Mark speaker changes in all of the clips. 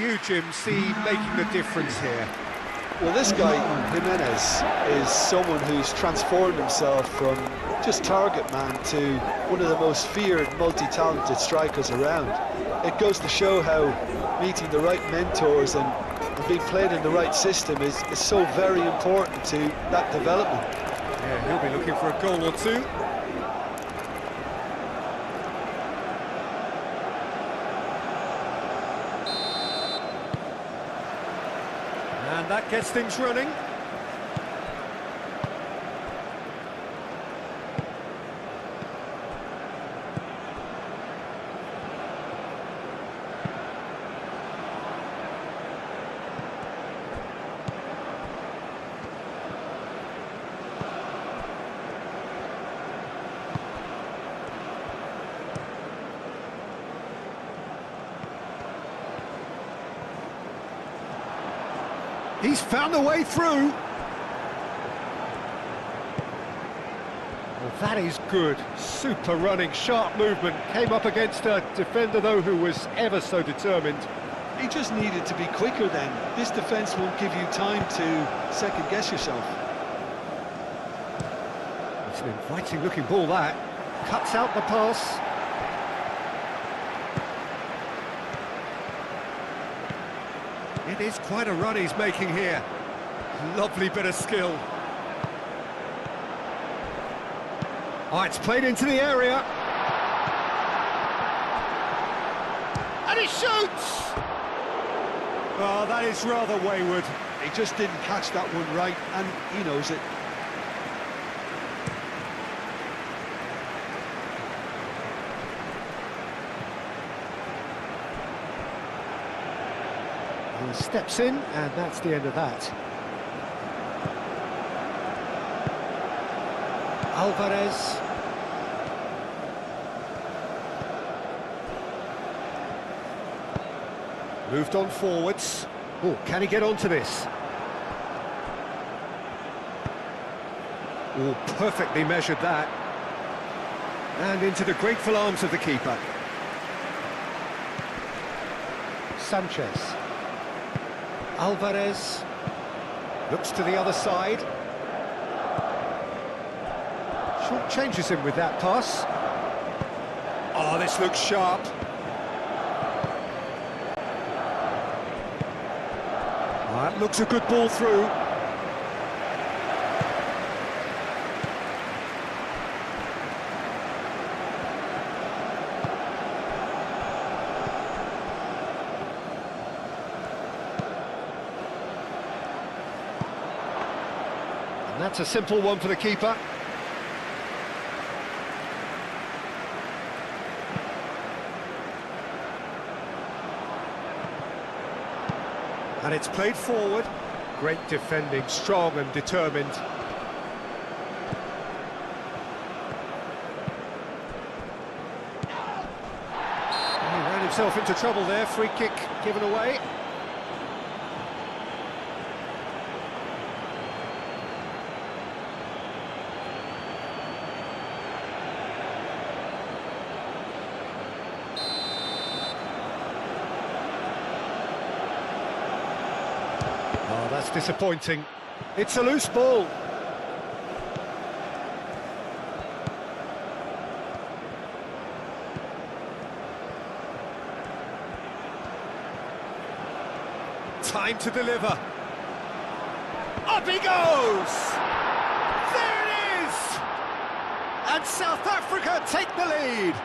Speaker 1: you, Jim, see making the difference here?
Speaker 2: Well, this guy, Jimenez, is someone who's transformed himself from just target man to one of the most feared, multi-talented strikers around. It goes to show how meeting the right mentors and being played in the right system is so very important to that development.
Speaker 1: Yeah, he'll be looking for a goal or two. And that gets things running. He's found a way through. Well, that is good. Super running, sharp movement. Came up against a defender, though, who was ever so determined.
Speaker 2: He just needed to be quicker then. This defence won't give you time to second-guess yourself.
Speaker 1: It's an inviting-looking ball, that. Cuts out the pass. It is quite a run he's making here. Lovely bit of skill. Oh, it's played into the area. And he shoots! Oh, that is rather wayward.
Speaker 2: He just didn't catch that one right, and he knows it.
Speaker 1: He steps in, and that's the end of that. Alvarez. Moved on forwards. Oh, can he get onto this? Oh, perfectly measured that. And into the grateful arms of the keeper. Sanchez. Alvarez. Looks to the other side. Short changes him with that pass. Oh, this looks sharp. Oh, that looks a good ball through. And that's a simple one for the keeper. And it's played forward. Great defending, strong and determined. He ran himself into trouble there, free kick given away. Oh, that's disappointing. It's a loose ball. Time to deliver. Up he goes! There it is! And South Africa take the lead.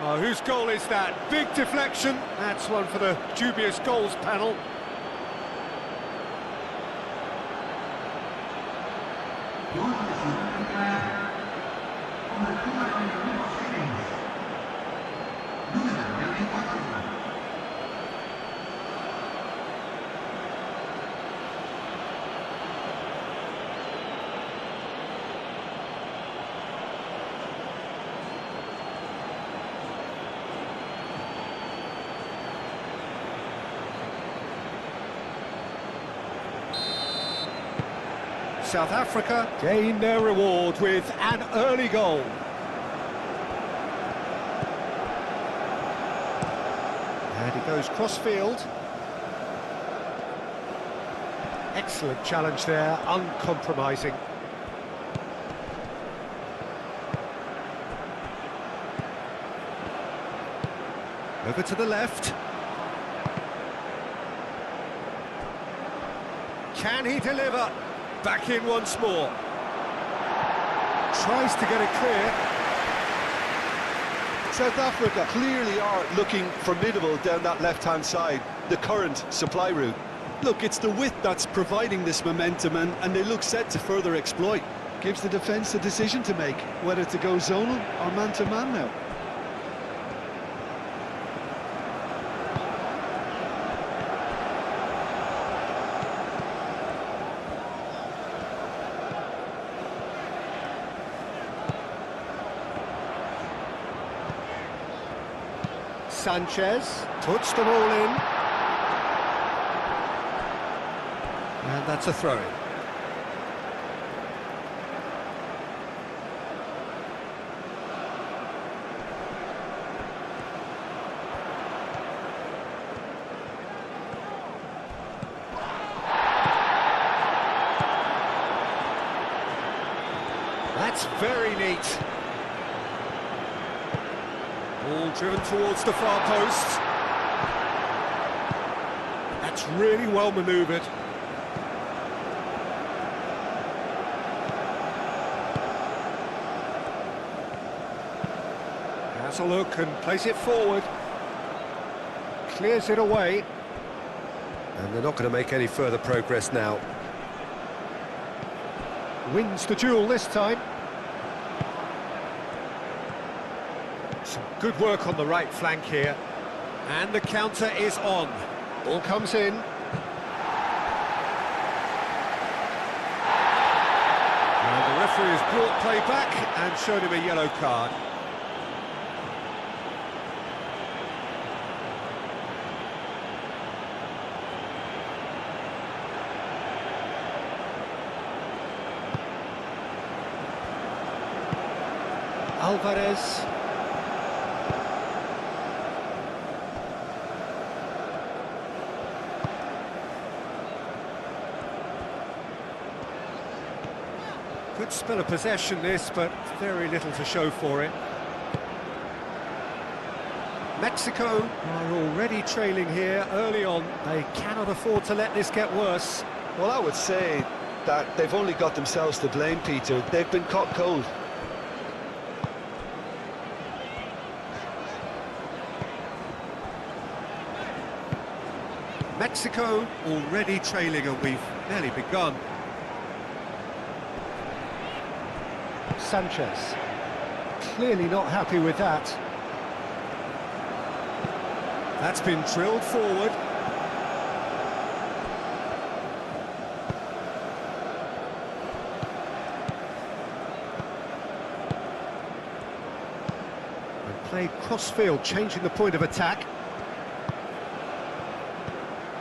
Speaker 1: Oh, whose goal is that? Big deflection. That's one for the dubious goals panel. South Africa gain their reward with an early goal. And he goes cross-field. Excellent challenge there, uncompromising. Over to the left. Can he deliver? Back in once more. Tries to get it clear.
Speaker 2: South Africa clearly are looking formidable down that left-hand side, the current supply route.
Speaker 3: Look, it's the width that's providing this momentum, and they look set to further exploit.
Speaker 2: Gives the defence the decision to make, whether to go zonal or man-to-man now.
Speaker 1: Sanchez puts the ball in. And that's a throw-in. That's very neat. Ball driven towards the far post. That's really well manoeuvred. Has a look and plays it forward. Clears it away. And they're not going to make any further progress now. Wins the duel this time. Some good work on the right flank here. And the counter is on. Ball comes in. And the referee has brought play back and shown him a yellow card. Alvarez. Good spell of possession this, but very little to show for it. Mexico are already trailing here early on. They cannot afford to let this get worse.
Speaker 2: Well, I would say that they've only got themselves to blame, Peter. They've been caught cold.
Speaker 1: Mexico already trailing, and we've barely begun. Sanchez, clearly not happy with that. That's been drilled forward. And played cross-field, changing the point of attack.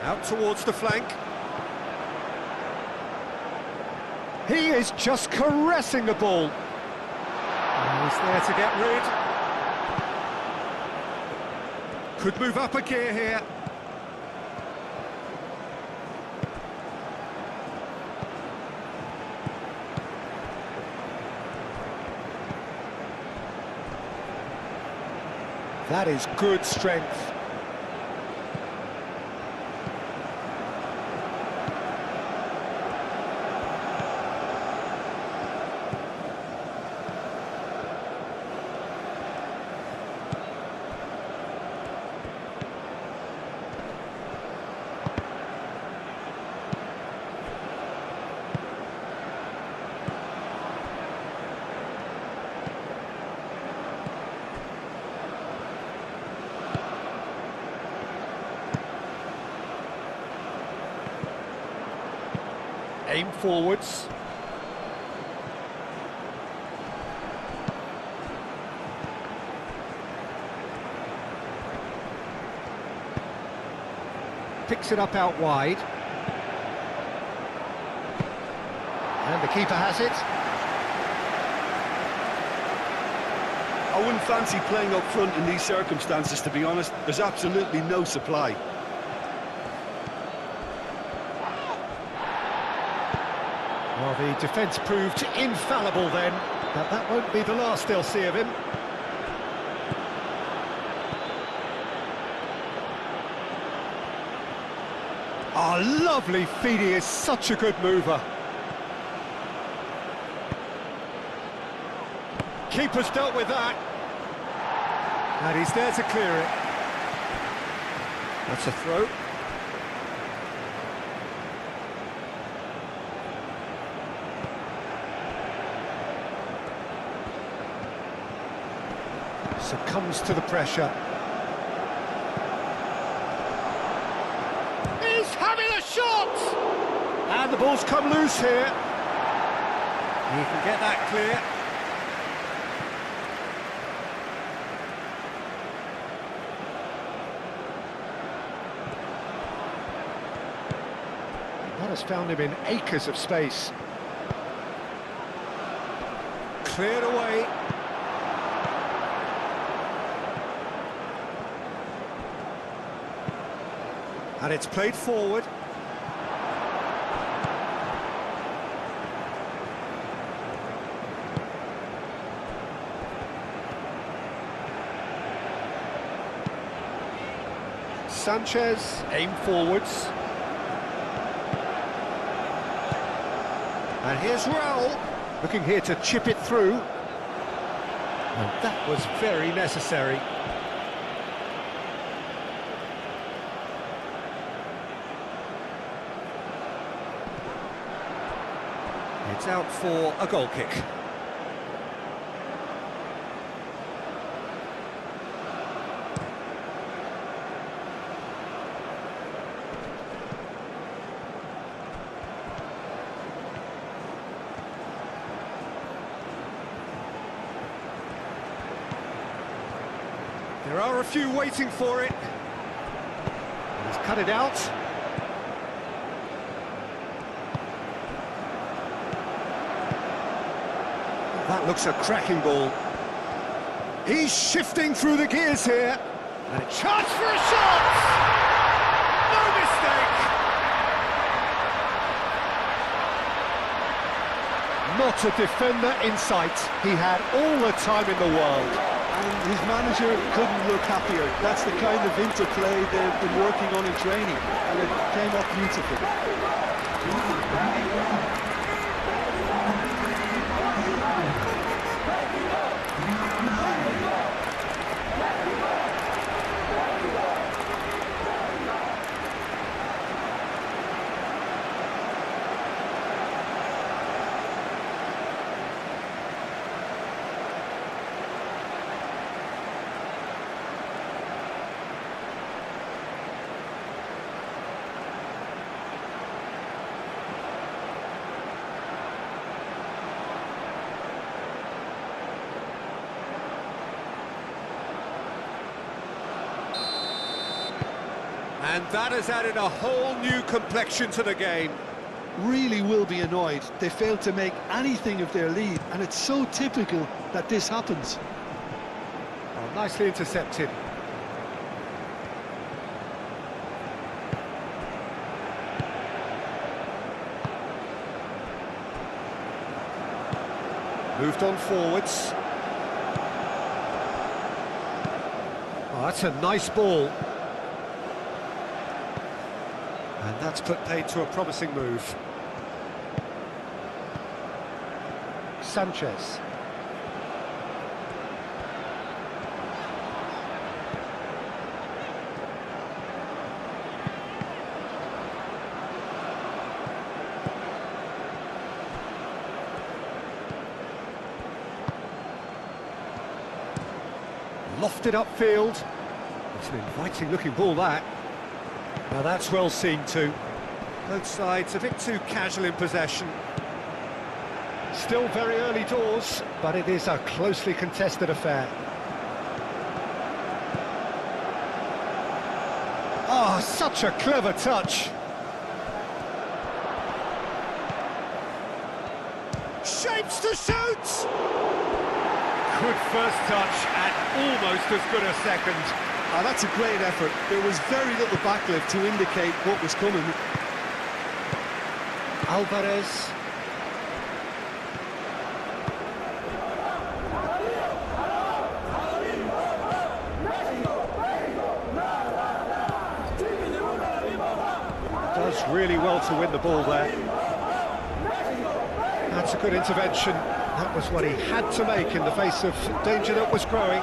Speaker 1: Out towards the flank. He is just caressing the ball. And he's there to get rid. Could move up a gear here. That is good strength. Aim forwards. Picks it up out wide. And the keeper has it.
Speaker 3: I wouldn't fancy playing up front in these circumstances, to be honest. There's absolutely no supply.
Speaker 1: Well, the defence proved infallible then, but that won't be the last they'll see of him. Oh, lovely feed, he is such a good mover. Keeper's dealt with that. And he's there to clear it. That's a throw. Succumbs to the pressure. He's having a shot! And the ball's come loose here. He can get that clear. That has found him in acres of space. Cleared away. And it's played forward. Sanchez, aim forwards. And here's Raul, looking here to chip it through. And that was very necessary. It's out for a goal kick. There are a few waiting for it. He's cut it out. That looks a cracking ball. He's shifting through the gears here. And a chance for a shot! No mistake! Not a defender in sight. He had all the time in the world.
Speaker 2: And his manager couldn't look happier. That's the kind of interplay they've been working on in training, and it came off beautifully.
Speaker 1: And that has added a whole new complexion to the game.
Speaker 2: Really will be annoyed. They failed to make anything of their lead, and it's so typical that this happens.
Speaker 1: Oh, nicely intercepted. Moved on forwards. Oh, that's a nice ball. And that's put paid to a promising move. Sanchez. Lofted upfield. It's an inviting looking ball, that. Now that's well seen too. Both sides a bit too casual in possession. Still very early doors, but it is a closely contested affair. Oh, such a clever touch. Shapes to shoot! Good first touch and almost as good a second.
Speaker 3: Ah, that's a great effort. There was very little backlift to indicate what was coming.
Speaker 1: Alvarez. Does really well to win the ball there. That's a good intervention. That was what he had to make in the face of danger that was growing.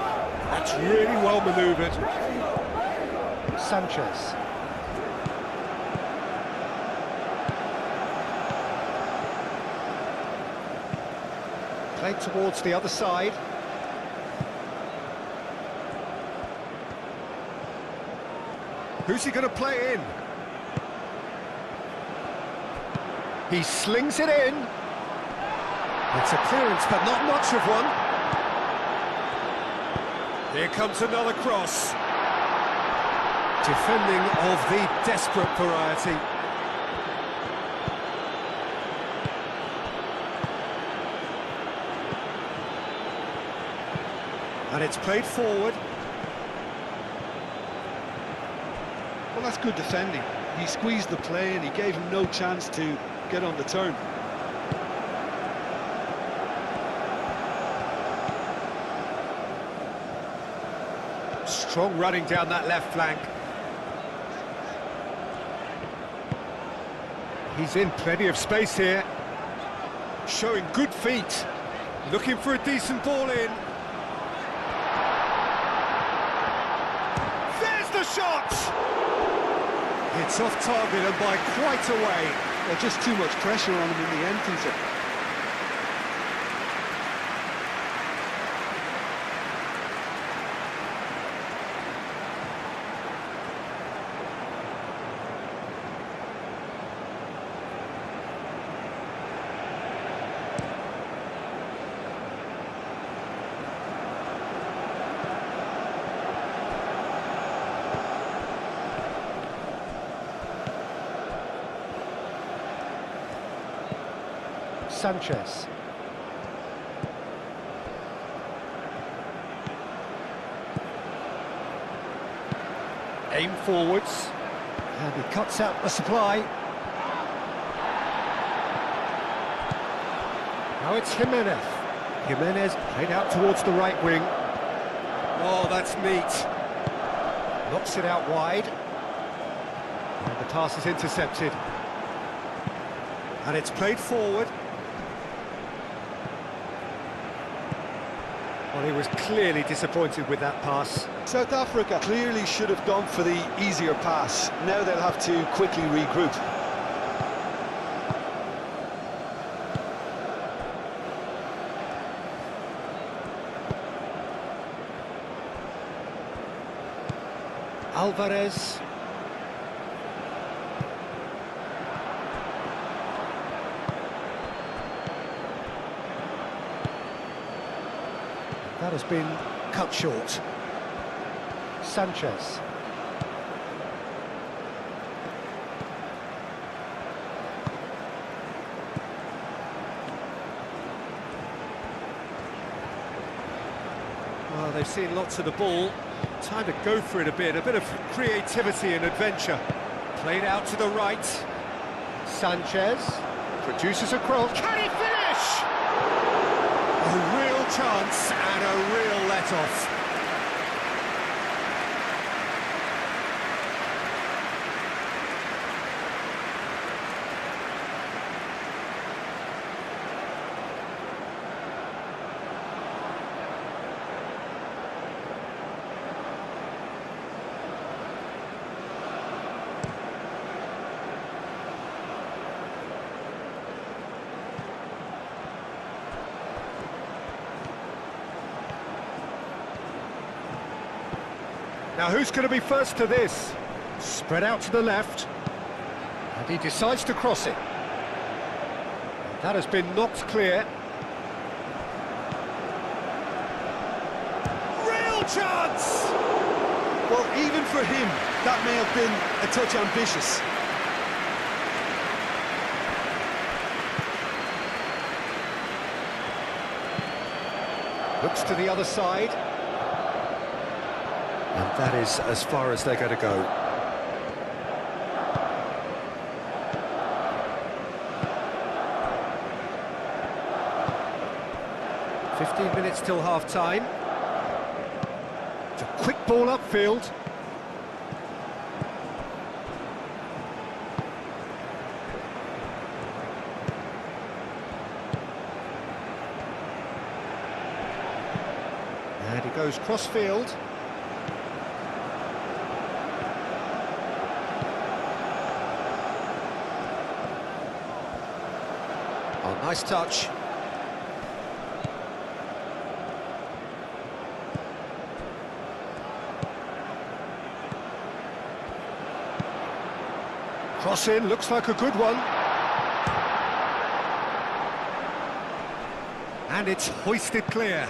Speaker 1: That's really well manoeuvred. Sanchez. Played towards the other side. Who's he going to play in? He slings it in. It's a clearance, but not much of one. Here comes another cross. Defending of the desperate variety. And it's played forward.
Speaker 3: Well, that's good defending. He squeezed the play and he gave him no chance to get on the turn.
Speaker 1: Strong running down that left flank. He's in plenty of space here. Showing good feet. Looking for a decent ball in. There's the shot! It's off target and by quite a way.
Speaker 3: Well, just too much pressure on him in the end, Peter.
Speaker 1: Sanchez. Aim forwards. And he cuts out the supply. Now it's Jimenez. Jimenez played out towards the right wing. Oh, that's neat. Knocks it out wide. And the pass is intercepted. And it's played forward. Well, he was clearly disappointed with that pass.
Speaker 2: South Africa clearly should have gone for the easier pass. Now they'll have to quickly regroup.
Speaker 1: Alvarez. That has been cut short. Sanchez. Well, they've seen lots of the ball. Time to go for it a bit of creativity and adventure. Played out to the right. Sanchez produces a cross. Can he finish? A real chance and a real let-off. Now who's going to be first to this? Spread out to the left. And he decides to cross it. That has been knocked clear. Real chance!
Speaker 3: Well, even for him, that may have been a touch ambitious.
Speaker 1: Looks to the other side. And that is as far as they're going to go. "15 minutes till half-time. It's a quick ball upfield. And he goes cross-field. Oh, nice touch. Cross in, looks like a good one. And it's hoisted clear.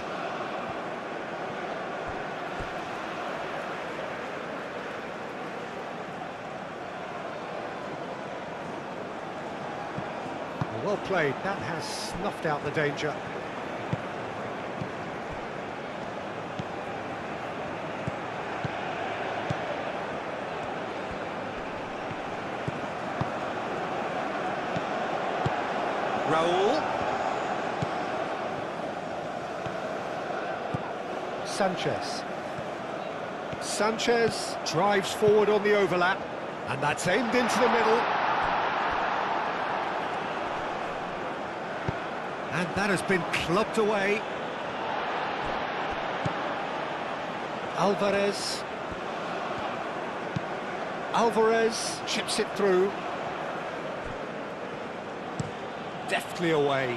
Speaker 1: Well played, that has snuffed out the danger. Raul. Sanchez. Sanchez drives forward on the overlap, and that's aimed into the middle. And that has been clubbed away. Alvarez. Alvarez chips it through. Deftly away.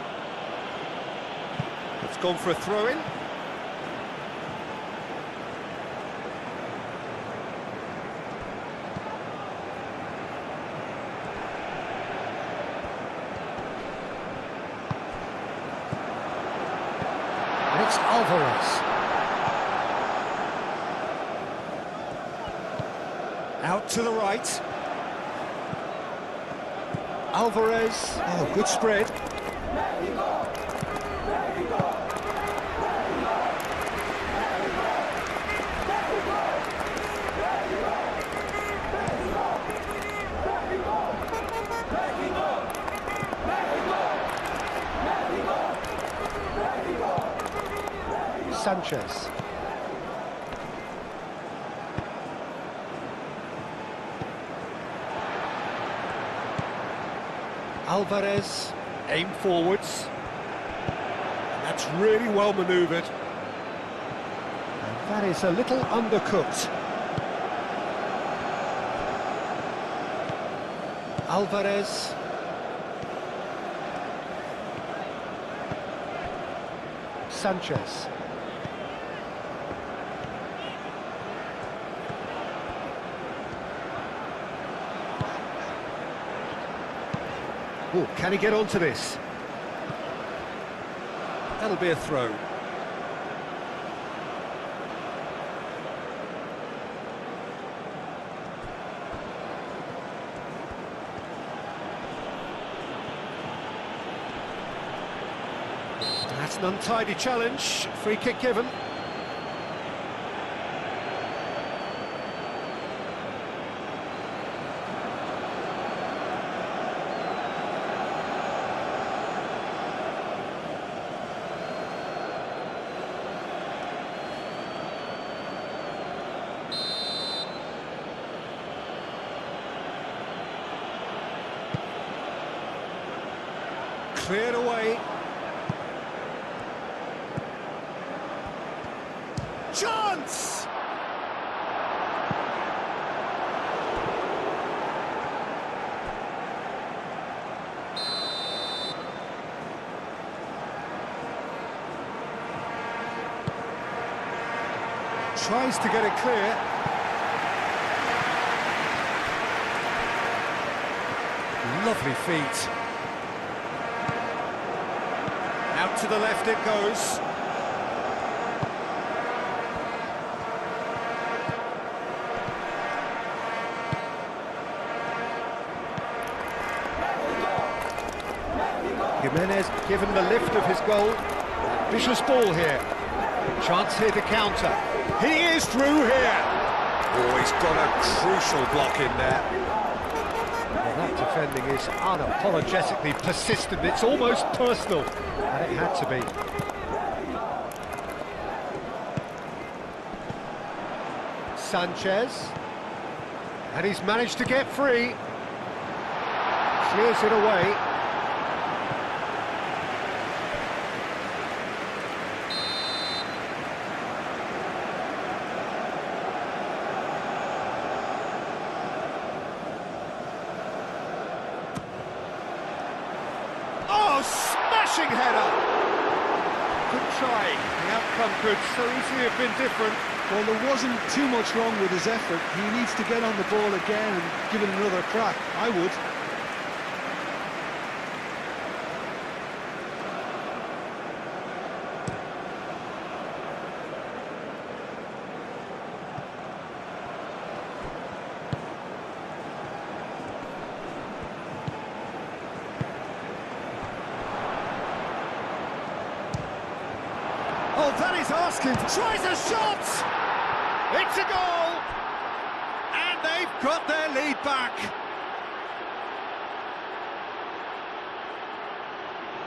Speaker 1: It's gone for a throw-in. And it's Alvarez. Out to the right. Alvarez, oh, good spread. Sanchez. Alvarez, aim forwards. And that's really well manoeuvred. And that is a little undercooked. Alvarez. Sanchez. Oh, can he get onto this? That'll be a throw. That's an untidy challenge. Free kick given. Cleared away. Chance! Tries to get it clear. Lovely feet. Out to the left it goes. Jimenez given the lift of his goal. Vicious ball here. Chance here to counter. He is through here. Oh, he's got a crucial block in there. Well, that defending is unapologetically persistent. It's almost personal, and it had to be. Sanchez. And he's managed to get free. Clears it away. Oh, smashing header! Good try. The outcome could so easily have been different.
Speaker 3: Well, there wasn't too much wrong with his effort. He needs to get on the ball again and give it another crack. I would.
Speaker 1: Oh, that is asking. Tries a shot! It's a goal! And they've got their lead back.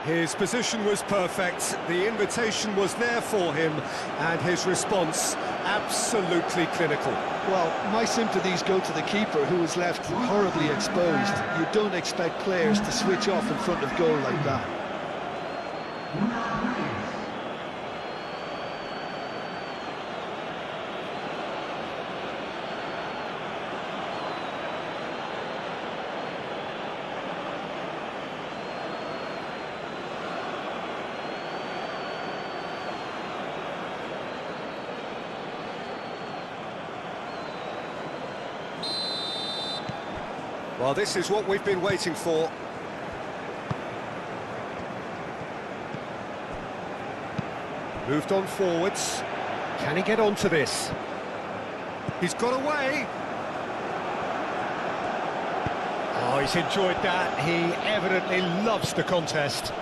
Speaker 1: His position was perfect, the invitation was there for him, and his response absolutely clinical.
Speaker 3: Well, my sympathies go to the keeper, who was left horribly exposed. You don't expect players to switch off in front of goal like that.
Speaker 1: Well, this is what we've been waiting for. Moved on forwards. Can he get onto this? He's got away. Oh, he's enjoyed that. He evidently loves the contest.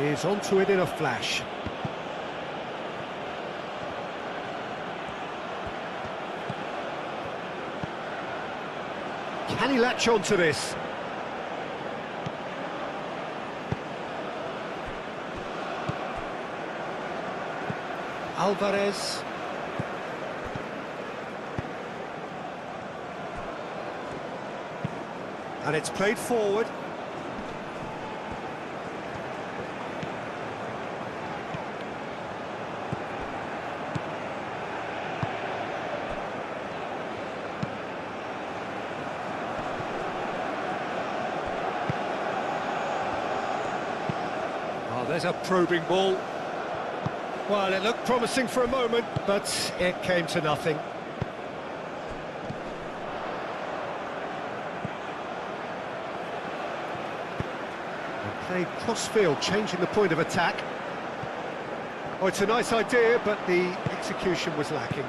Speaker 1: He's onto it in a flash. Can he latch onto this? Alvarez. And it's played forward. There's a probing ball. Well, it looked promising for a moment, but it came to nothing. They played cross-field, changing the point of attack. Oh, it's a nice idea, but the execution was lacking.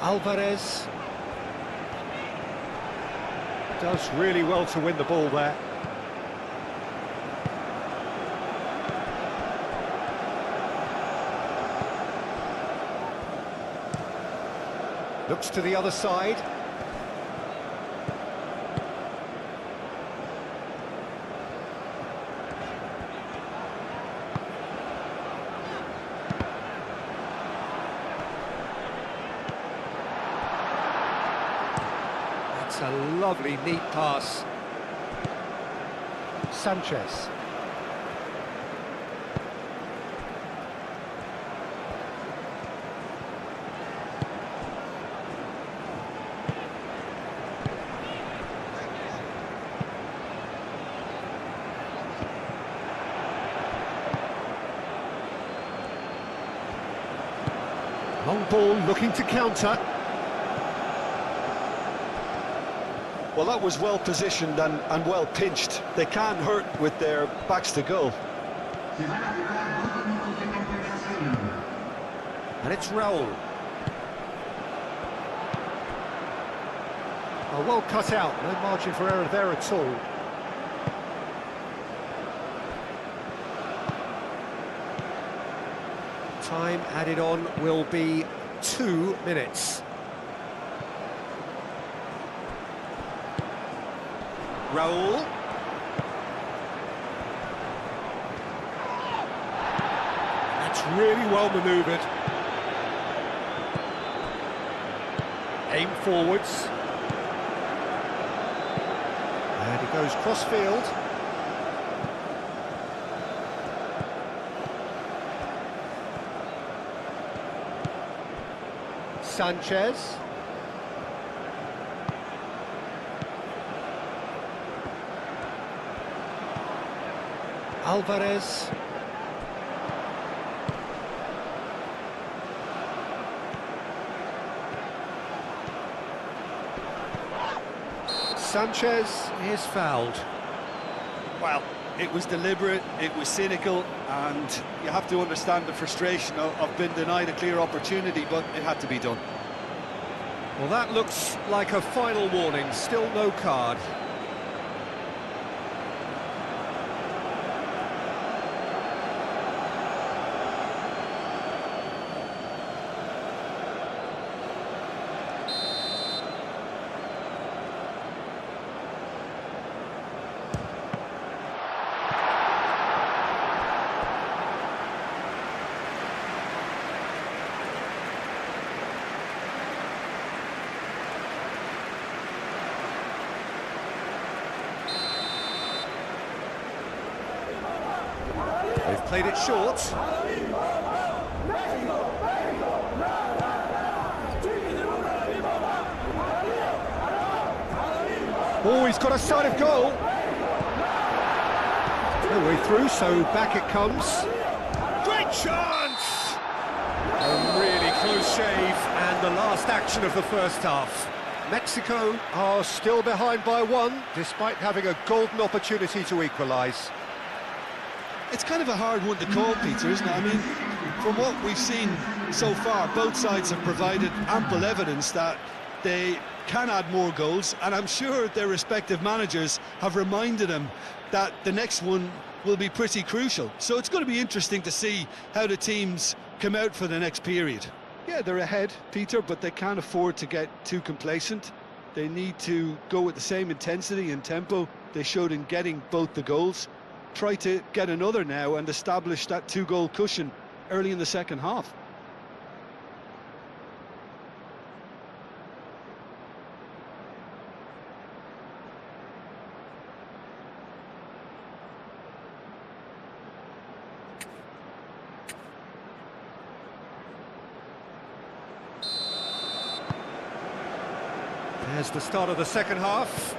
Speaker 1: Alvarez does really well to win the ball there. Looks to the other side. A lovely, neat pass. Sanchez. Long ball looking to counter.
Speaker 2: Well, that was well positioned and well pinched. They can't hurt with their backs to goal.
Speaker 1: And it's Raul. Oh, well cut out, no margin for error there at all. Time added on will be 2 minutes. Raul. That's really well manoeuvred. Aim forwards. And he goes cross-field. Sanchez. Alvarez. Sanchez is fouled.
Speaker 3: Well, it was deliberate, it was cynical, and you have to understand the frustration of being denied a clear opportunity, but it had to be done.
Speaker 1: Well, that looks like a final warning, still no card. They've played it short. Oh, he's got a sight of goal. No way through, so back it comes. Great chance! A really close shave, and the last action of the first half. Mexico are still behind by 1, despite having a golden opportunity to equalise.
Speaker 3: It's kind of a hard one to call, Peter, isn't it? I mean, from what we've seen so far, both sides have provided ample evidence that they can add more goals, and I'm sure their respective managers have reminded them that the next one will be pretty crucial. So it's going to be interesting to see how the teams come out for the next period.
Speaker 2: Yeah, they're ahead, Peter, but they can't afford to get too complacent. They need to go with the same intensity and tempo they showed in getting both the goals. Try to get another now and establish that 2-goal cushion early in the second half.
Speaker 1: There's the start of the second half.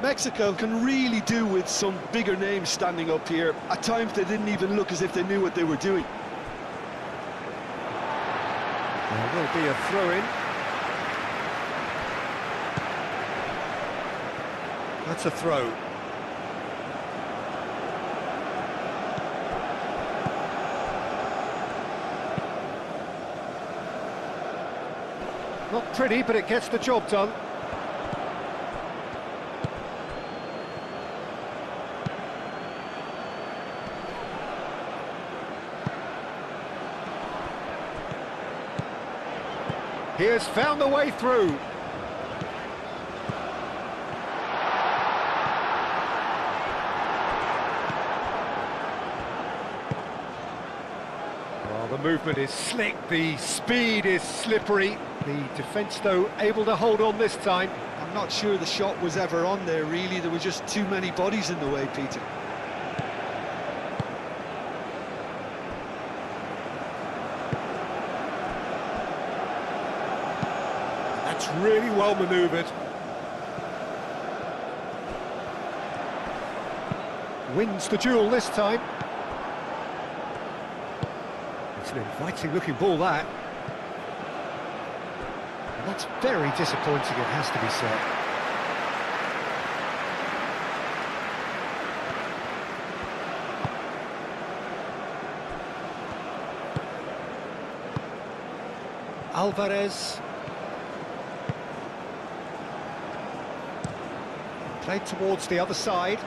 Speaker 2: Mexico can really do with some bigger names standing up here. At times they didn't even look as if they knew what they were doing.
Speaker 1: There will be a throw-in. That's a throw. Not pretty, but it gets the job done. He has found the way through. Well, the movement is slick, the speed is slippery. The defence, though, able to hold on this time.
Speaker 2: I'm not sure the shot was ever on there, really. There were just too many bodies in the way, Peter.
Speaker 1: That's really well manoeuvred. Wins the duel this time. It's an inviting-looking ball, that. And that's very disappointing, it has to be said. Alvarez. Played towards the other side.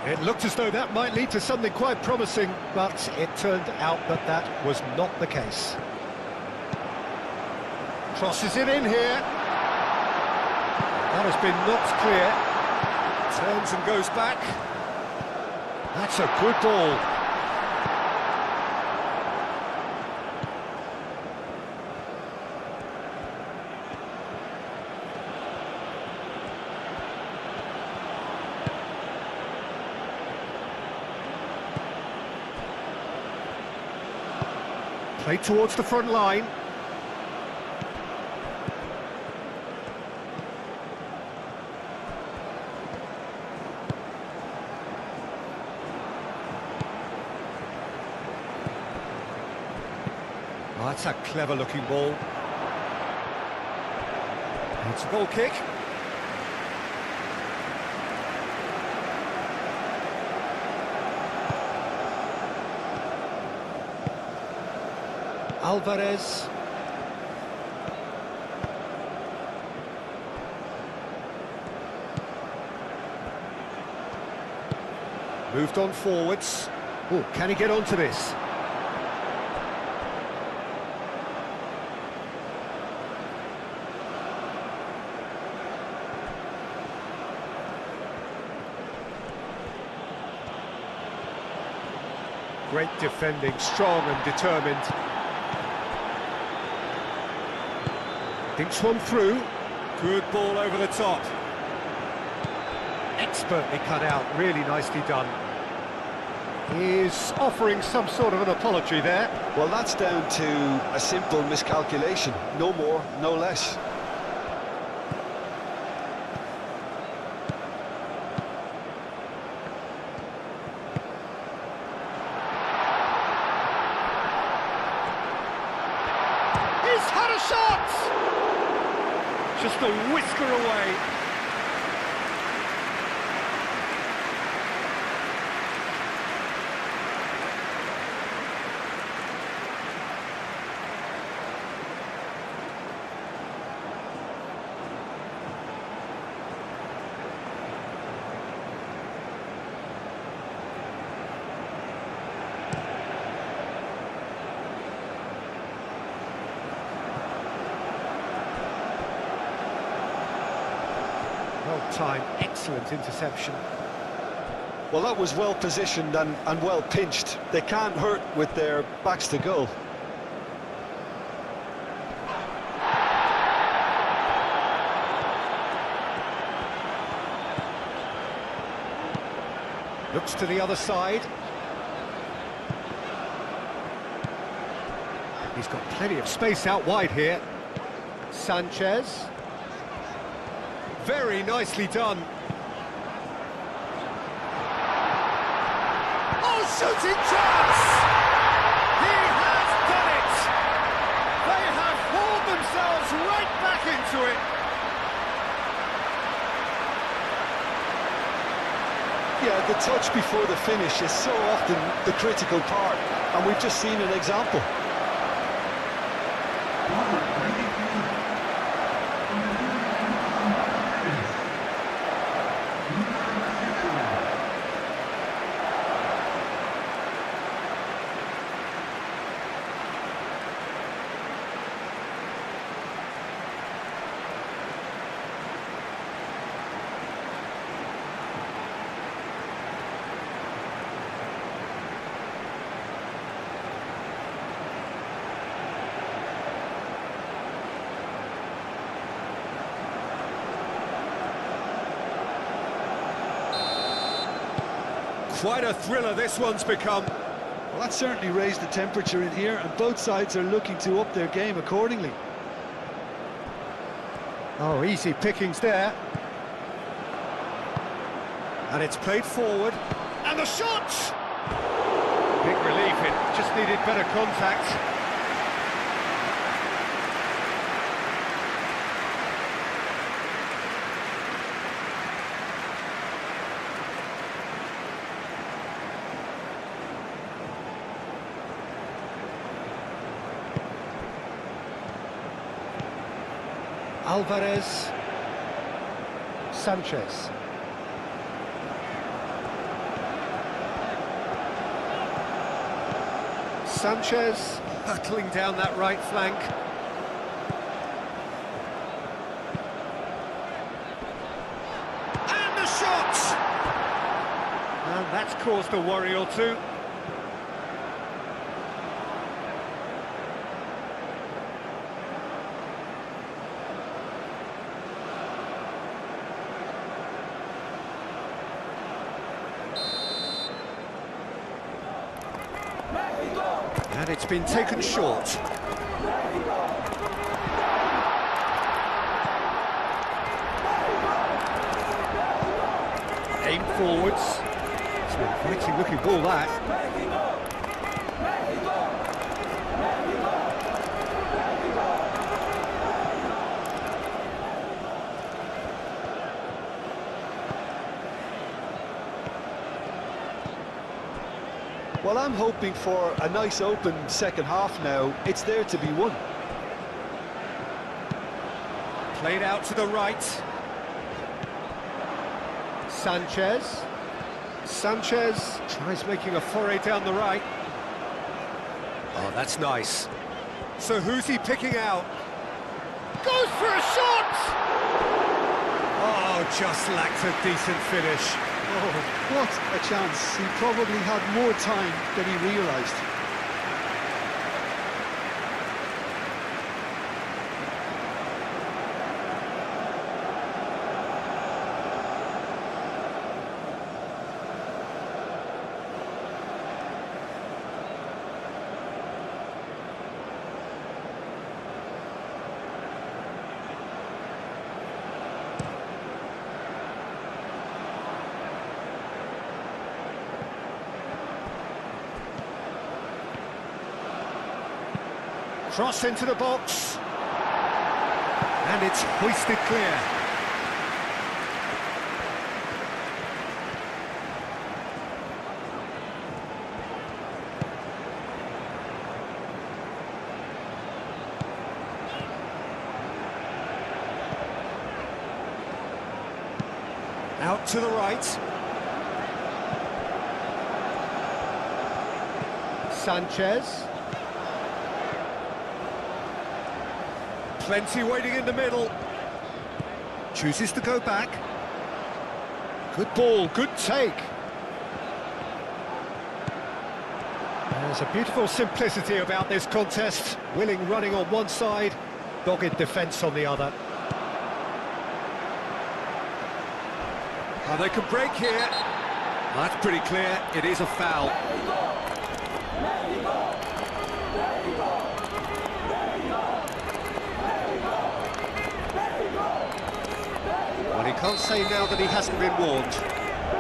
Speaker 1: It looked as though that might lead to something quite promising, but it turned out that that was not the case. Crosses it in here. That has been knocked clear. Turns and goes back. That's a good ball. Played towards the front line. Oh, that's a clever-looking ball. It's a goal kick. Alvarez. Moved on forwards. Oh, can he get onto this? Great defending, strong and determined. Thinks one through. Good ball over the top. Expertly cut out, really nicely done. He's offering some sort of an apology there.
Speaker 2: Well, that's down to a simple miscalculation. No more, no less.
Speaker 1: He's had a shot! Just a whisker away. Well timed, excellent interception.
Speaker 2: Well, that was well positioned and well pinched. They can't hurt with their backs to goal.
Speaker 1: Looks to the other side. He's got plenty of space out wide here. Sanchez. Very nicely done. Oh, shooting chance! He has done it! They have hauled themselves right back into it.
Speaker 2: Yeah, the touch before the finish is so often the critical part, and we've just seen an example.
Speaker 1: Quite a thriller this one's become.
Speaker 3: Well, that certainly raised the temperature in here, and both sides are looking to up their game accordingly.
Speaker 1: Oh, easy pickings there. And it's played forward. And the shot! Big relief, it just needed better contact. Alvarez. Sanchez. Sanchez hurtling down that right flank. And the shot! And that's caused a worry or two. And it's been taken short. Aim forwards. It's an inviting looking ball, that.
Speaker 2: Well, I'm hoping for a nice open second half now. It's there to be won.
Speaker 1: Played out to the right. Sanchez. Sanchez tries making a foray down the right. Oh, that's nice. So who's he picking out? Goes for a shot! Oh, just lacked a decent finish.
Speaker 3: Oh, what a chance. He probably had more time than he realised.
Speaker 1: Cross into the box. And it's hoisted clear. Out to the right. Sanchez. Plenty waiting in the middle. Chooses to go back. Good ball, good take. There's a beautiful simplicity about this contest. Willing running on one side, dogged defence on the other. Oh, they can break here. That's pretty clear, it is a foul. Well, he can't say now that he hasn't been warned.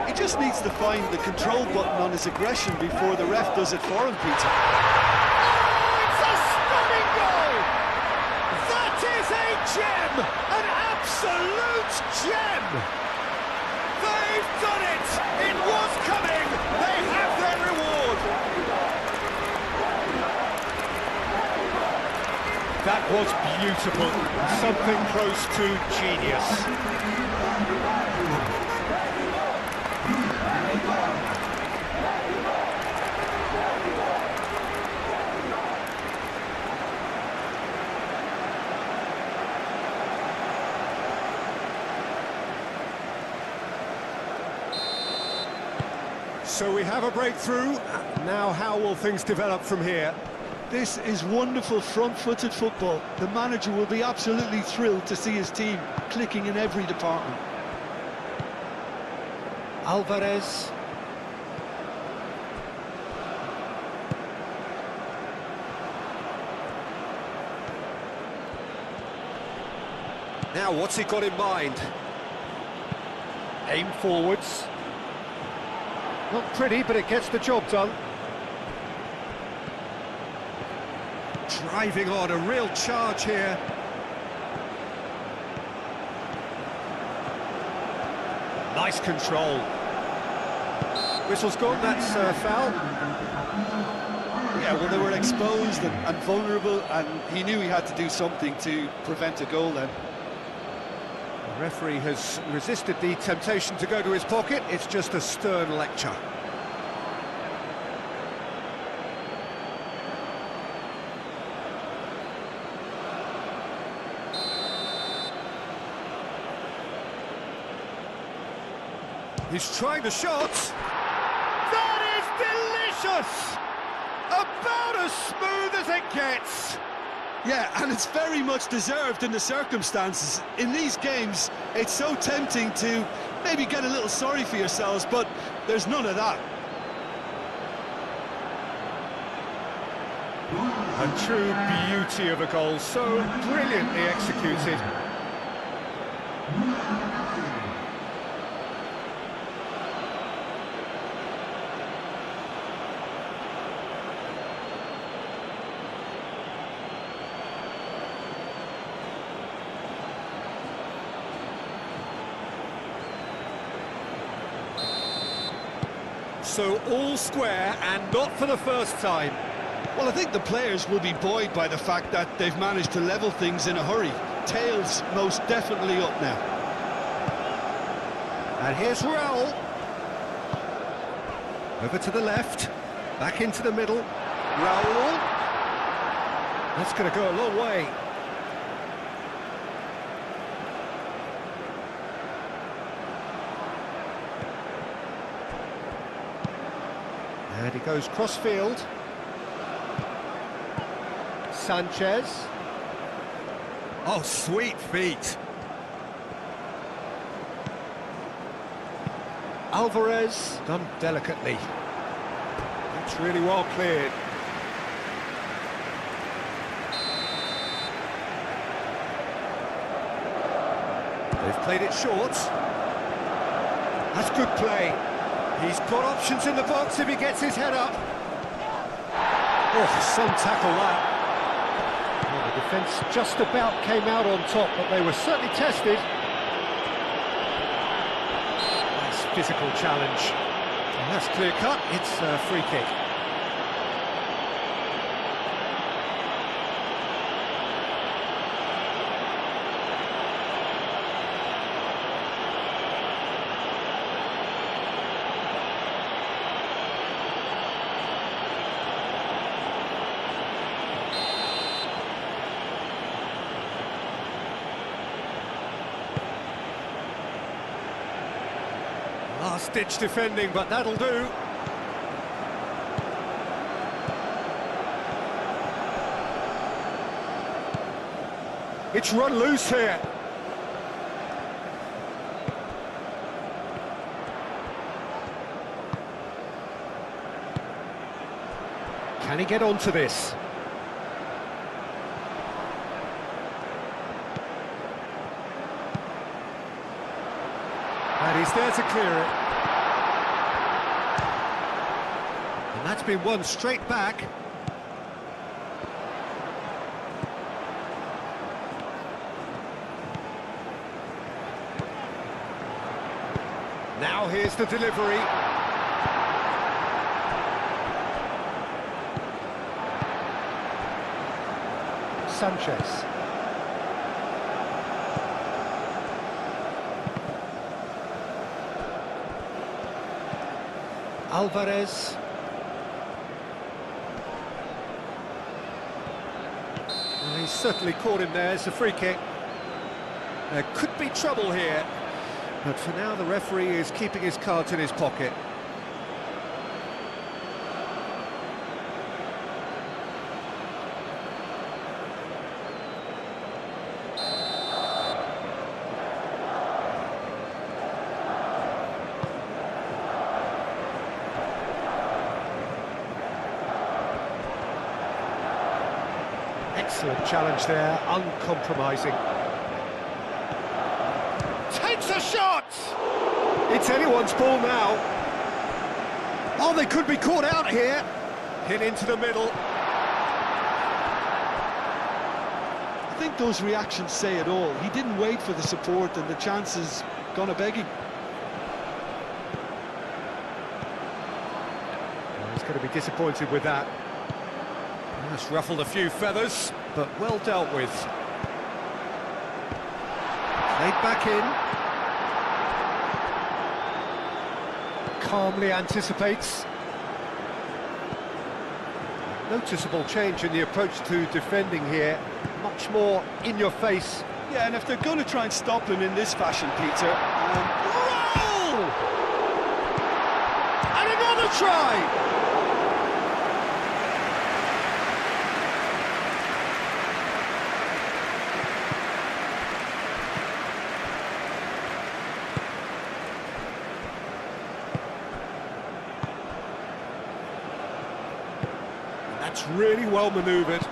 Speaker 3: He just needs to find the control button on his aggression before the ref does it for him, Peter.
Speaker 1: Oh, it's a stunning goal! That is a gem! An absolute gem! They've done it! It was coming! They have their reward! That was beautiful. Something close to genius. So we have a breakthrough. Now how will things develop from here?
Speaker 3: This is wonderful front-footed football. The manager will be absolutely thrilled to see his team clicking in every department.
Speaker 1: Alvarez. Now what's he got in mind? Aim forwards. Not pretty, but it gets the job done. Driving on, a real charge here. Nice control. Whistle's gone, that's foul.
Speaker 3: Yeah, well, they were exposed and vulnerable, and he knew he had to do something to prevent a goal then.
Speaker 1: The referee has resisted the temptation to go to his pocket. It's just a stern lecture. He's trying the shot. That is delicious! About as smooth as it gets.
Speaker 3: Yeah, and it's very much deserved in the circumstances. In these games, it's so tempting to maybe get a little sorry for yourselves, but there's none of that.
Speaker 1: A true beauty of a goal, so brilliantly executed. So all square, and not for the first time.
Speaker 3: Well, I think the players will be buoyed by the fact that they've managed to level things in a hurry. Tails most definitely up now.
Speaker 1: And here's Raul. Over to the left, back into the middle. Raul. That's going to go a long way. And he goes cross-field. Sanchez. Oh, sweet feet. Alvarez, done delicately. That's really well cleared. They've played it short. That's good play. He's got options in the box if he gets his head up. Oh, some tackle that. Well, the defence just about came out on top, but they were certainly tested. Nice physical challenge. And that's clear cut, it's a free kick. Last-ditch defending, but that'll do. It's run loose here. Can he get onto this? And he's there to clear it. And that's been won straight back. Now here's the delivery. Sanchez. Alvarez. Well, he's certainly caught him there. It's a free kick. There could be trouble here, but for now the referee is keeping his cards in his pocket. Excellent challenge there, uncompromising. Takes a shot! It's anyone's ball now. Oh, they could be caught out here. Hit into the middle.
Speaker 3: I think those reactions say it all. He didn't wait for the support, and the chances gone a-begging.
Speaker 1: Well, he's going to be disappointed with that. That's ruffled a few feathers, but well dealt with. Played back in. Calmly anticipates. Noticeable change in the approach to defending here. Much more in your face.
Speaker 3: Yeah, and if they're going to try and stop him in this fashion, Peter...
Speaker 1: Roll! And another try! That's really well manoeuvred.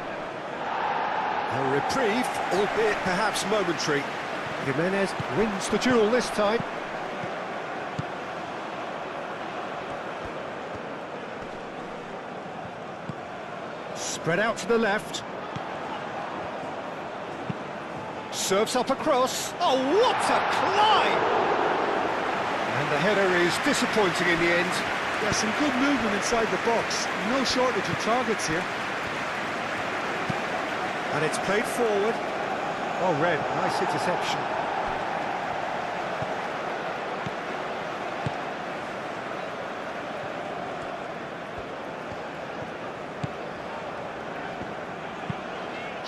Speaker 1: A reprieve, albeit perhaps momentary. Jimenez wins the duel this time. Spread out to the left. Serves up across. Oh, what a climb! And the header is disappointing in the end.
Speaker 3: Yeah, some good movement inside the box. No shortage of targets here.
Speaker 1: And it's played forward. Oh, Red, nice interception.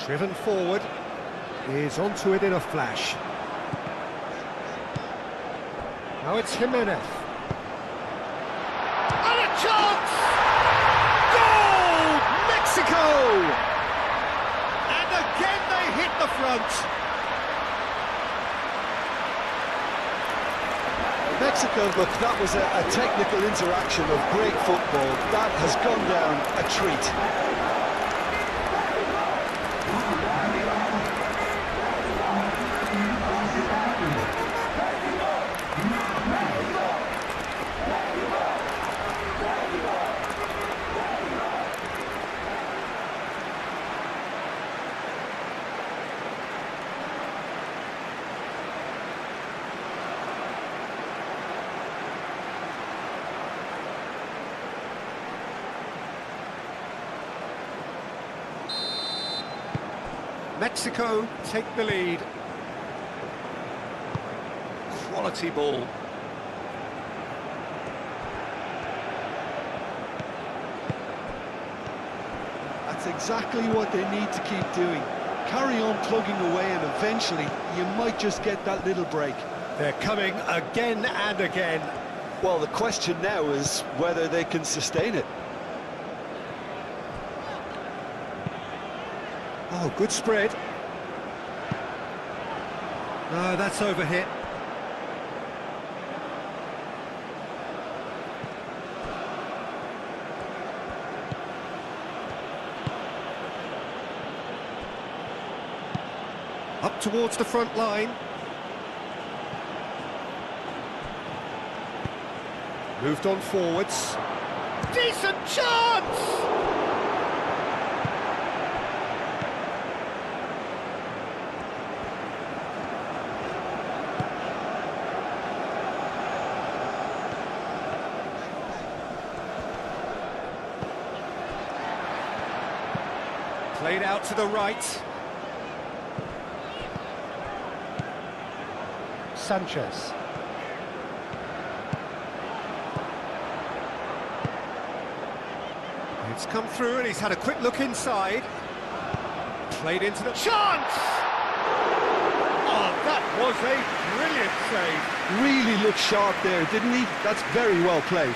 Speaker 1: Driven forward. Is onto it in a flash. Now it's Jimenez. And a chance! Goal! Mexico! And again they hit the front.
Speaker 2: Mexico, look, that was a technical interaction of great football. That has gone down a treat.
Speaker 1: Mexico take the lead. Quality ball.
Speaker 3: That's exactly what they need to keep doing. Carry on plugging away and eventually you might just get that little break.
Speaker 1: They're coming again and again.
Speaker 2: Well, the question now is whether they can sustain it.
Speaker 1: Oh, good spread. No, that's overhit. Up towards the front line. Moved on forwards. Decent chance! Played out to the right. Sanchez. It's come through and he's had a quick look inside. Played into the chance! Oh, that was a brilliant save.
Speaker 3: Really looked sharp there, didn't he? That's very well played.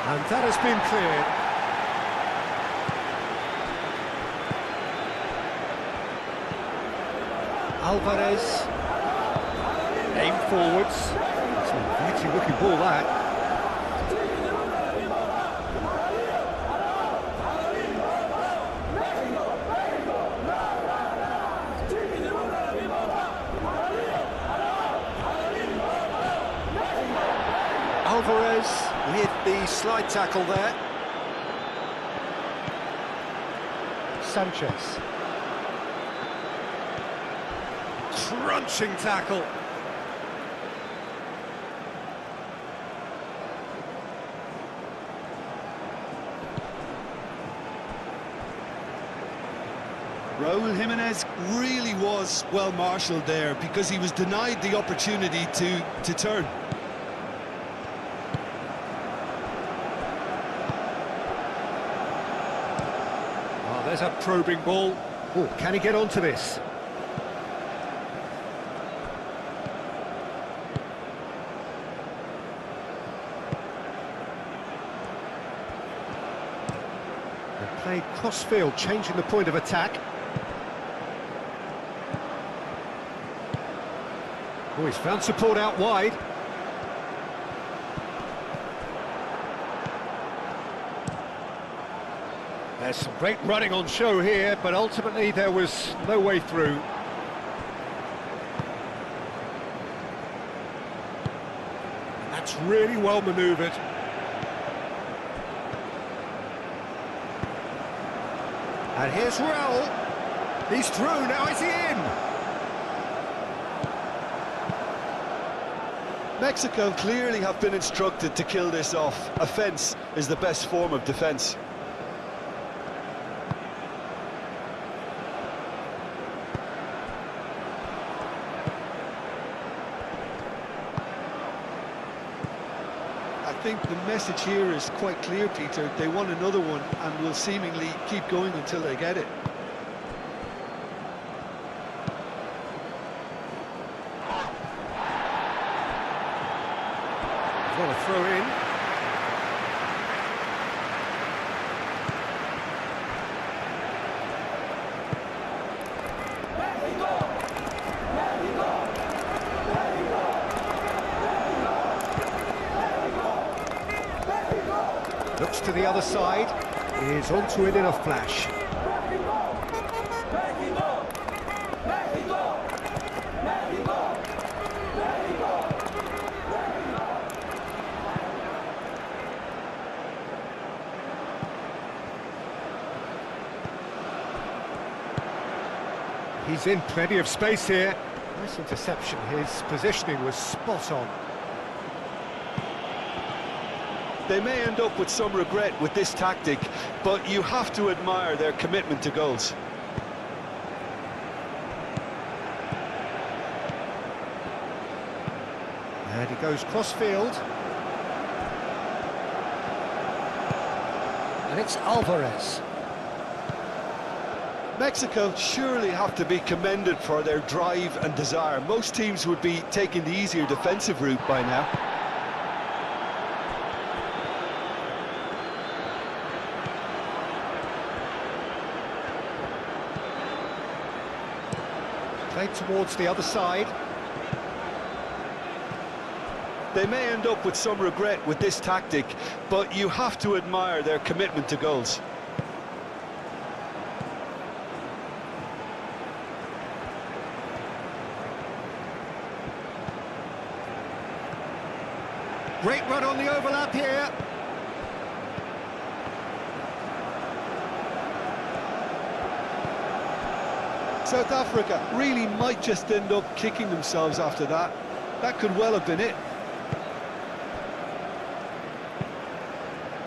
Speaker 1: And that has been cleared. Alvarez. Aim forwards. It's an inviting looking ball, that. Alvarez with the slide tackle there. Sanchez. Crunching tackle.
Speaker 3: Raúl Jiménez really was well marshalled there because he was denied the opportunity to turn.
Speaker 1: Oh, there's a probing ball. Oh, can he get onto this? They played cross-field, changing the point of attack. Oh, he's found support out wide. There's some great running on show here, but ultimately there was no way through. And that's really well manoeuvred. And here's Raúl. He's through, now is he in?
Speaker 2: Mexico clearly have been instructed to kill this off. Offence is the best form of defence.
Speaker 3: I think the message here is quite clear, Peter. They want another one and will seemingly keep going until they get it.
Speaker 1: Well, a throw in. Looks to the other side, is onto it in a flash. He's in plenty of space here. Nice interception, his positioning was spot on.
Speaker 2: They may end up with some regret with this tactic, but you have to admire their commitment to goals.
Speaker 1: And he goes cross-field. And it's Alvarez.
Speaker 2: Mexico surely have to be commended for their drive and desire. Most teams would be taking the easier defensive route by now.
Speaker 1: Played towards the other side.
Speaker 2: They may end up with some regret with this tactic, but you have to admire their commitment to goals.
Speaker 1: Great run on the overlap here.
Speaker 3: South Africa really might just end up kicking themselves after that. That could well have been it.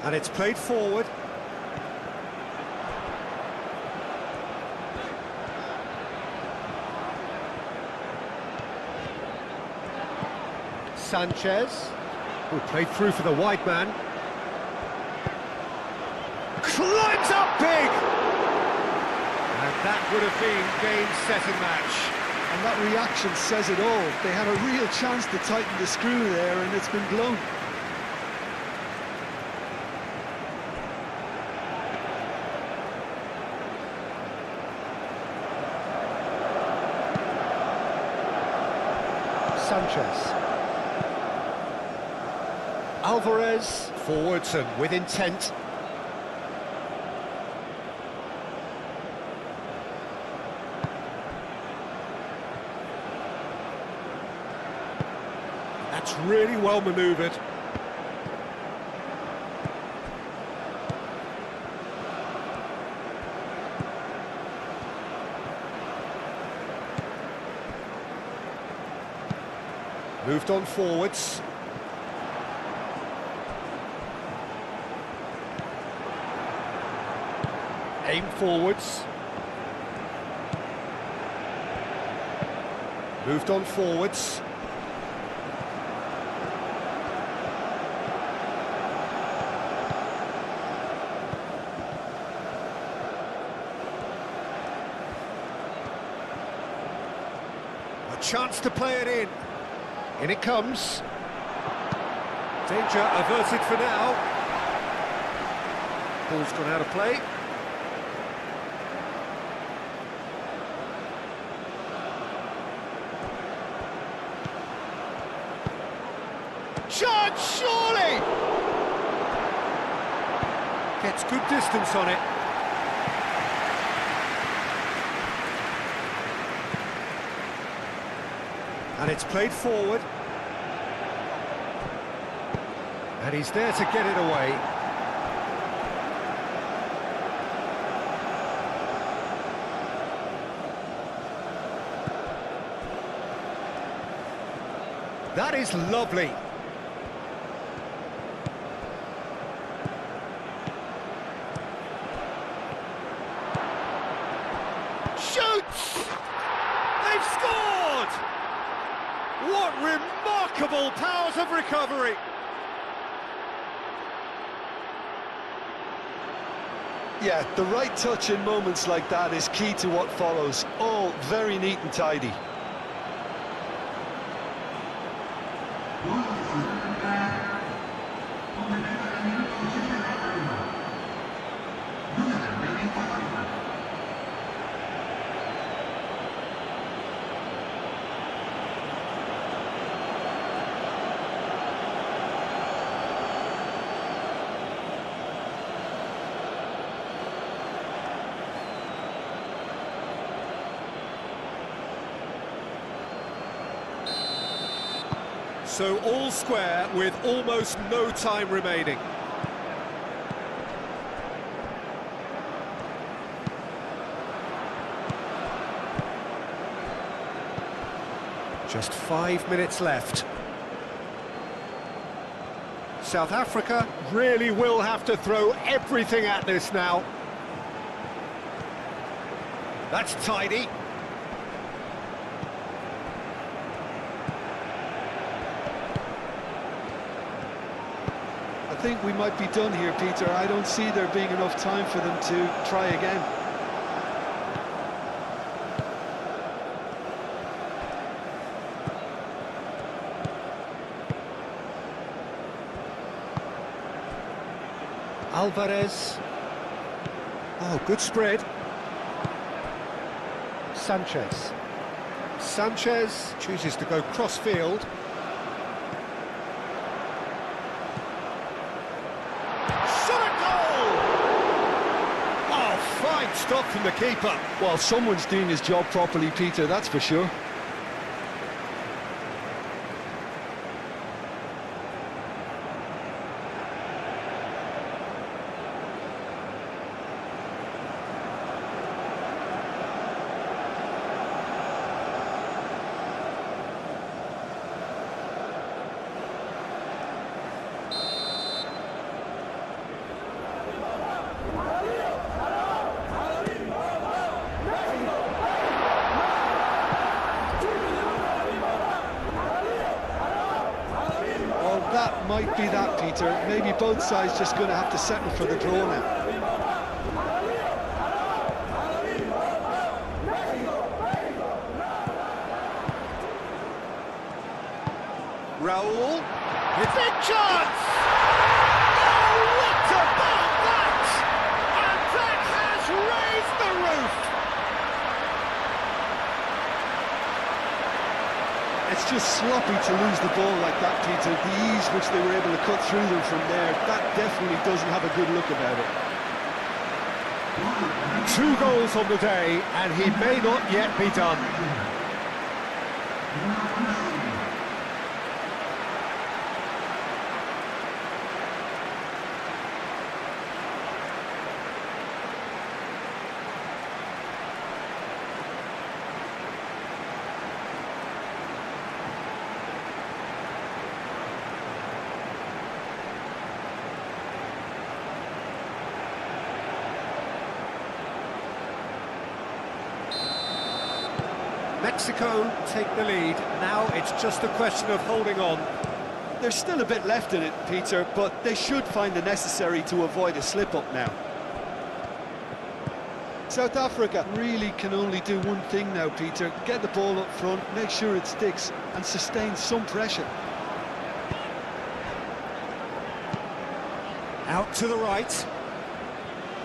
Speaker 1: And it's played forward. Sanchez, who played through for the wide man. Climbs up big! And that would have been game, set and match.
Speaker 3: And that reaction says it all. They had a real chance to tighten the screw there, and it's been blown.
Speaker 1: Sanchez. Alvarez, forwards and with intent. That's really well manoeuvred. Moved on forwards. Aim forwards. Moved on forwards. A chance to play it in. In it comes. Danger averted for now. Ball's gone out of play. Chance, surely! Gets good distance on it. And it's played forward. And he's there to get it away. That is lovely. Shoots! They've scored! What remarkable powers of recovery!
Speaker 2: Yeah, the right touch in moments like that is key to what follows. All very neat and tidy.
Speaker 1: So all square with almost no time remaining. Just 5 minutes left. South Africa really will have to throw everything at this now. That's tidy.
Speaker 2: I think we might be done here, Peter. I don't see there being enough time for them to try again.
Speaker 1: Alvarez. Oh, good spread. Sanchez. Sanchez chooses to go cross-field. Stop from the keeper.
Speaker 2: Well, someone's doing his job properly, Peter, that's for sure. That might be that, Peter. Maybe both sides just going to have to settle for the draw now.
Speaker 1: Raul, it's a chance! Oh, what about that? And that has raised the roof!
Speaker 2: It's just sloppy to lose the ball like that, Peter. The ease which they were able to cut through them from there, that definitely doesn't have a good look about it.
Speaker 1: 2 goals on the day, and he may not yet be done. Mexico take the lead. Now it's just a question of holding on.
Speaker 3: There's still a bit left in it, Peter, but they should find the necessary to avoid a slip-up now. South Africa really can only do one thing now, Peter. Get the ball up front, make sure it sticks, and sustain some pressure.
Speaker 1: Out to the right.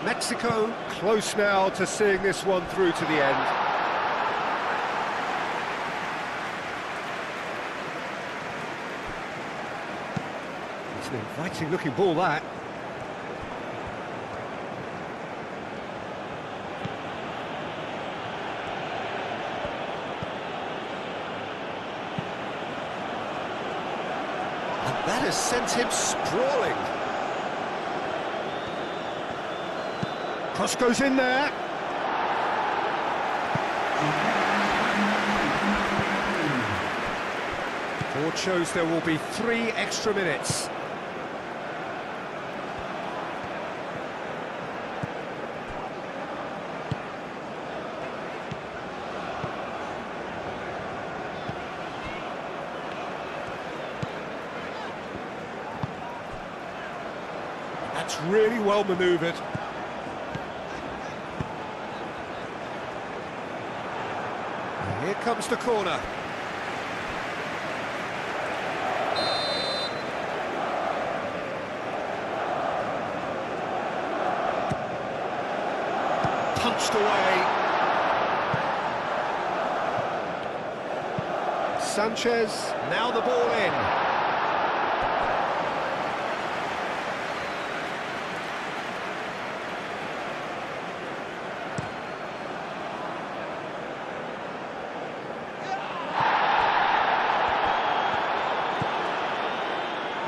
Speaker 1: Mexico close now to seeing this one through to the end. It's an inviting looking ball, that. And that has sent him sprawling. Cross goes in there. Board shows there will be 3 extra minutes. That's really well manoeuvred. Here comes the corner. Punched away. Sanchez, now the ball in.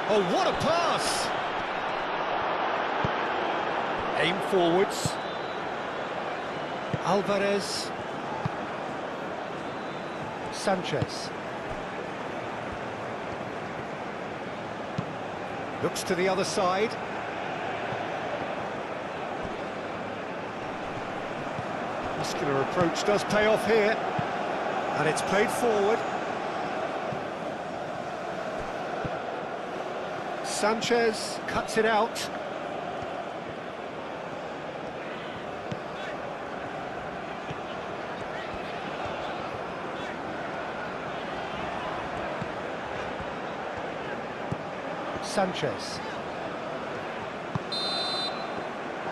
Speaker 1: Oh, what a pass! Aim forwards. Alvarez. Sanchez. Looks to the other side. Muscular approach does pay off here. And it's played forward. Sanchez cuts it out. Sanchez.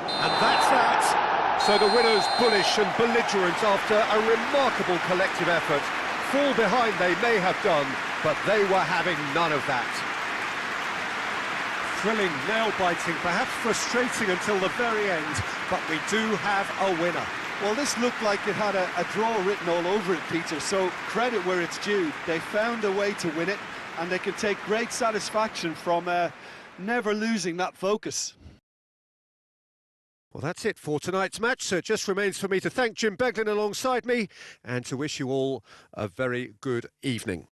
Speaker 1: And that's that. So the winners bullish and belligerent after a remarkable collective effort. Fall behind they may have done, but they were having none of that. Thrilling, nail-biting, perhaps frustrating until the very end, but we do have a winner.
Speaker 3: Well, this looked like it had a draw written all over it, Peter, so credit where it's due. They found a way to win it, and they can take great satisfaction from never losing that focus.
Speaker 1: Well, that's it for tonight's match, so it just remains for me to thank Jim Beglin alongside me and to wish you all a very good evening.